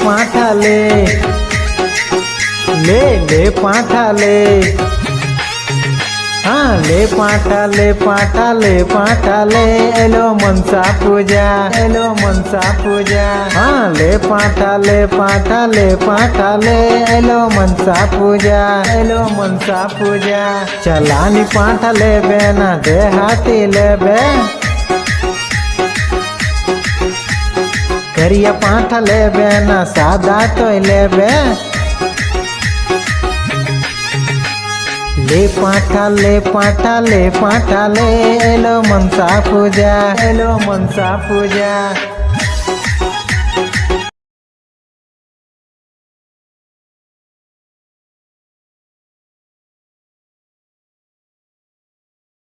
पाठा ले पाठा ले। हाँ ले पाठा ले एलो मनसा पूजा हाँ ले पाठा ले एलो मनसा पूजा चलानी पाठा ले बेना देहाती ले बे करिया पाठा ले बेना सादा तो ले बे ले पाठा ले एलो मनसा पूजा